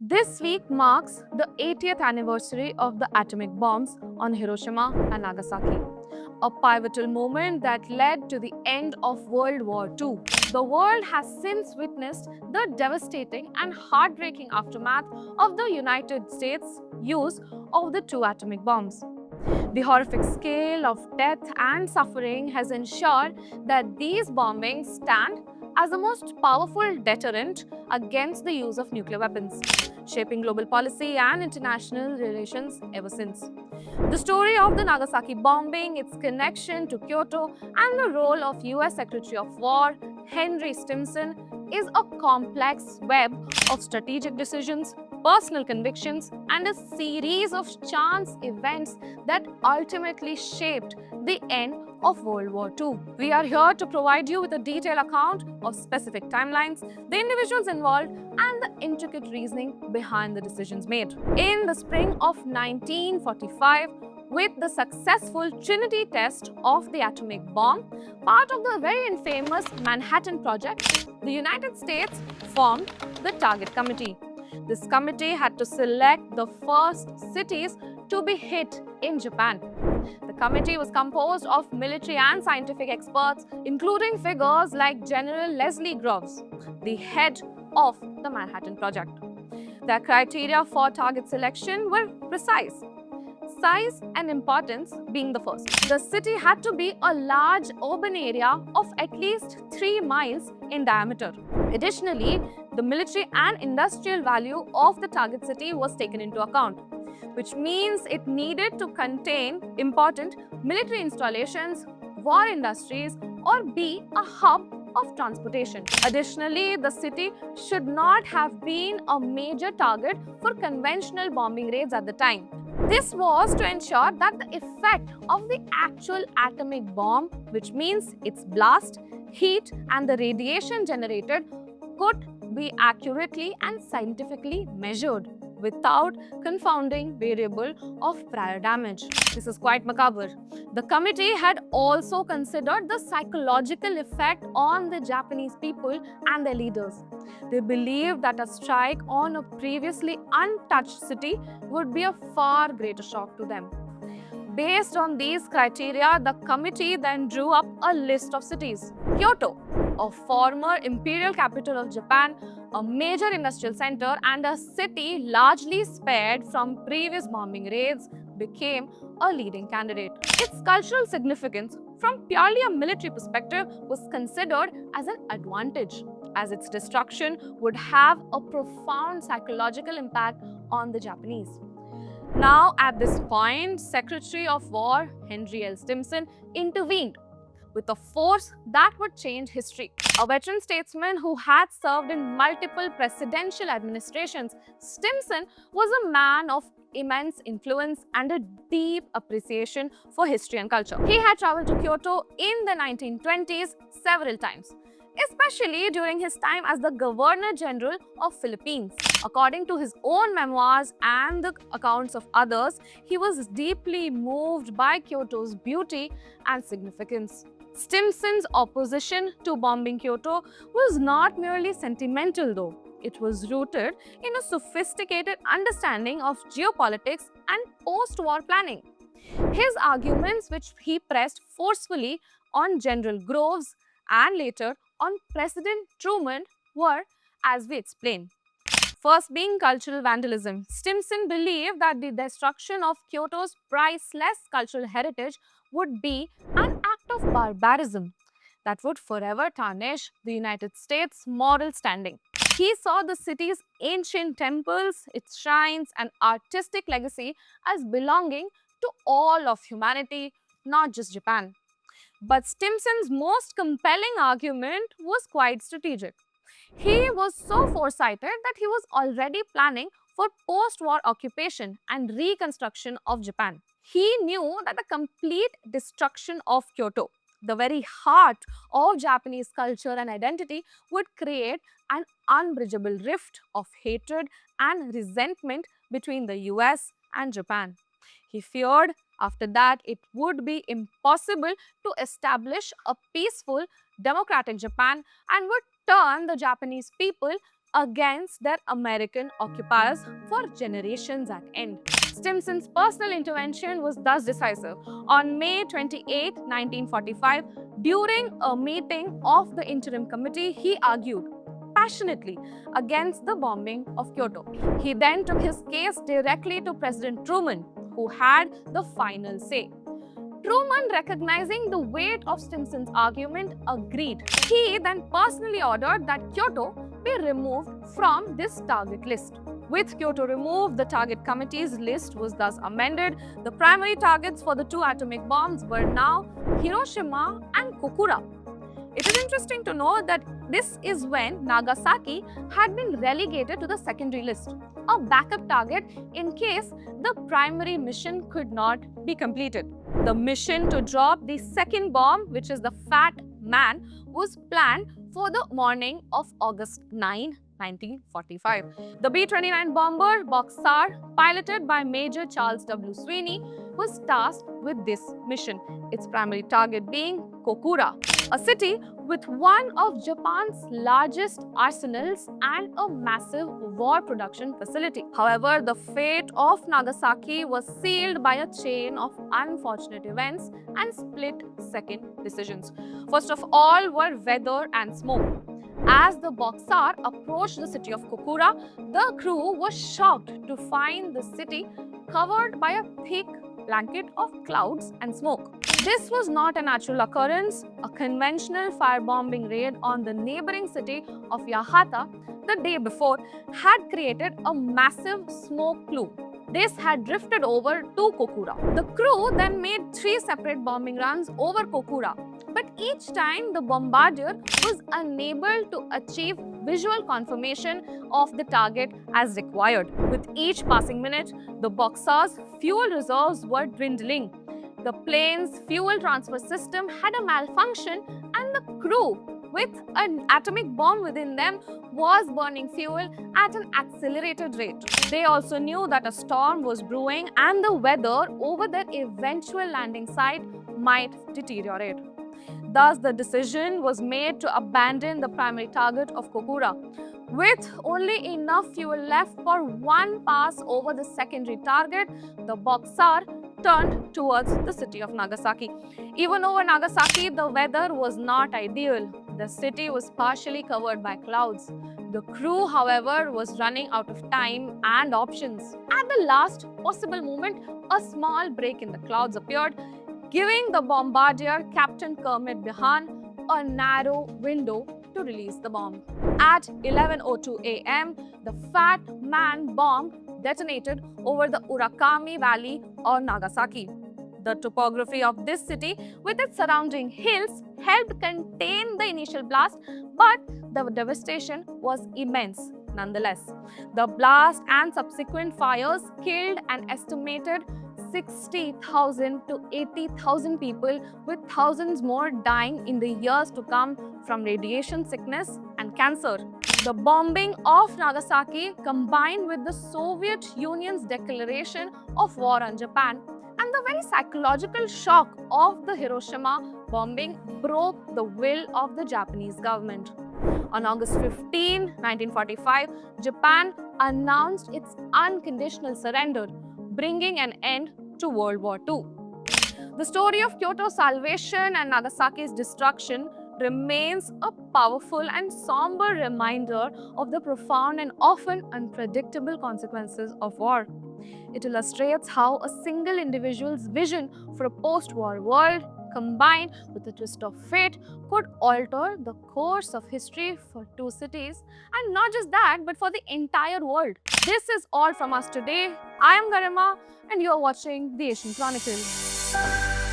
This week marks the 80th anniversary of the atomic bombs on Hiroshima and Nagasaki, a pivotal moment that led to the end of World War II. The world has since witnessed the devastating and heartbreaking aftermath of the United States' use of the two atomic bombs. The horrific scale of death and suffering has ensured that these bombings stand as the most powerful deterrent against the use of nuclear weapons, shaping global policy and international relations ever since. The story of the Nagasaki bombing, its connection to Kyoto, and the role of US Secretary of War Henry Stimson is a complex web of strategic decisions, personal convictions, and a series of chance events that ultimately shaped the end of World War II. We are here to provide you with a detailed account of specific timelines, the individuals involved, and the intricate reasoning behind the decisions made. In the spring of 1945, with the successful Trinity test of the atomic bomb, part of the very infamous Manhattan Project, the United States formed the Target Committee. This committee had to select the first cities to be hit in Japan. The committee was composed of military and scientific experts, including figures like General Leslie Groves, the head of the Manhattan Project. Their criteria for target selection were precise, size and importance being the first. The city had to be a large urban area of at least 3 miles in diameter. Additionally, the military and industrial value of the target city was taken into account, which means it needed to contain important military installations, war industries, or be a hub of transportation. Additionally, the city should not have been a major target for conventional bombing raids at the time. This was to ensure that the effect of the actual atomic bomb, which means its blast, heat, and the radiation generated, could be accurately and scientifically measured without confounding variable of prior damage. This is quite macabre. The committee had also considered the psychological effect on the Japanese people and their leaders. They believed that a strike on a previously untouched city would be a far greater shock to them. Based on these criteria, the committee then drew up a list of cities. Kyoto, a former imperial capital of Japan, a major industrial center, and a city largely spared from previous bombing raids, became a leading candidate. Its cultural significance, from purely a military perspective, was considered as an advantage, as its destruction would have a profound psychological impact on the Japanese. Now, at this point, Secretary of War Henry L. Stimson intervened with a force that would change history. A veteran statesman who had served in multiple presidential administrations, Stimson was a man of immense influence and a deep appreciation for history and culture. He had traveled to Kyoto in the 1920s several times, especially during his time as the Governor General of Philippines. According to his own memoirs and the accounts of others, he was deeply moved by Kyoto's beauty and significance. Stimson's opposition to bombing Kyoto was not merely sentimental, though. It was rooted in a sophisticated understanding of geopolitics and post-war planning. His arguments, which he pressed forcefully on General Groves and later on President Truman, were as we explain. First being cultural vandalism. Stimson believed that the destruction of Kyoto's priceless cultural heritage would be an act of barbarism that would forever tarnish the United States' moral standing. He saw the city's ancient temples, its shrines, and artistic legacy as belonging to all of humanity, not just Japan. But Stimson's most compelling argument was quite strategic. He was so foresighted that he was already planning for post-war occupation and reconstruction of Japan. He knew that the complete destruction of Kyoto, the very heart of Japanese culture and identity, would create an unbridgeable rift of hatred and resentment between the US and Japan. He feared after that it would be impossible to establish a peaceful, democratic Japan and would turn the Japanese people against their American occupiers for generations at end. Stimson's personal intervention was thus decisive. On May 28, 1945, during a meeting of the Interim Committee, he argued passionately against the bombing of Kyoto. He then took his case directly to President Truman, who had the final say. Truman, recognizing the weight of Stimson's argument, agreed. He then personally ordered that Kyoto be removed from this target list. With Kyoto removed, the target committee's list was thus amended. The primary targets for the two atomic bombs were now Hiroshima and Kokura. It is interesting to know that this is when Nagasaki had been relegated to the secondary list, a backup target in case the primary mission could not be completed. The mission to drop the second bomb, which is the Fat Man, was planned for the morning of August 9, 1945. The B-29 bomber Boxer, piloted by Major Charles W. Sweeney, was tasked with this mission, its primary target being Kokura, a city with one of Japan's largest arsenals and a massive war production facility. However, the fate of Nagasaki was sealed by a chain of unfortunate events and split-second decisions. First of all were weather and smoke. As the Boxer approached the city of Kokura, the crew was shocked to find the city covered by a thick blanket of clouds and smoke. This was not a natural occurrence. A conventional firebombing raid on the neighboring city of Yamagata the day before had created a massive smoke plume. This had drifted over to Kokura. The crew then made 3 separate bombing runs over Kokura, but each time the bombardier was unable to achieve visual confirmation of the target as required. With each passing minute, the Boxer's fuel reserves were dwindling. The plane's fuel transfer system had a malfunction, and the crew, with an atomic bomb within them, was burning fuel at an accelerated rate. They also knew that a storm was brewing and the weather over their eventual landing site might deteriorate. Thus, the decision was made to abandon the primary target of Kokura. With only enough fuel left for one pass over the secondary target, the Boxer turned towards the city of Nagasaki. Even over Nagasaki, the weather was not ideal. The city was partially covered by clouds. The crew, however, was running out of time and options. At the last possible moment, a small break in the clouds appeared, giving the bombardier, Captain Kermit Behan, a narrow window to release the bomb. At 11:02 a.m., the Fat Man bomb detonated over the Urakami Valley or Nagasaki. The topography of this city with its surrounding hills helped contain the initial blast, but the devastation was immense nonetheless. The blast and subsequent fires killed an estimated 60,000 to 80,000 people, with thousands more dying in the years to come from radiation sickness and cancer. The bombing of Nagasaki, combined with the Soviet Union's declaration of war on Japan and the very psychological shock of the Hiroshima bombing, broke the will of the Japanese government. On August 15, 1945, Japan announced its unconditional surrender, bringing an end to World War II. The story of Kyoto's salvation and Nagasaki's destruction remains a powerful and somber reminder of the profound and often unpredictable consequences of war. It illustrates how a single individual's vision for a post-war world, combined with a twist of fate, could alter the course of history for two cities, and not just that, but for the entire world. This is all from us today. I am Garima, and you are watching The Asian Chronicle.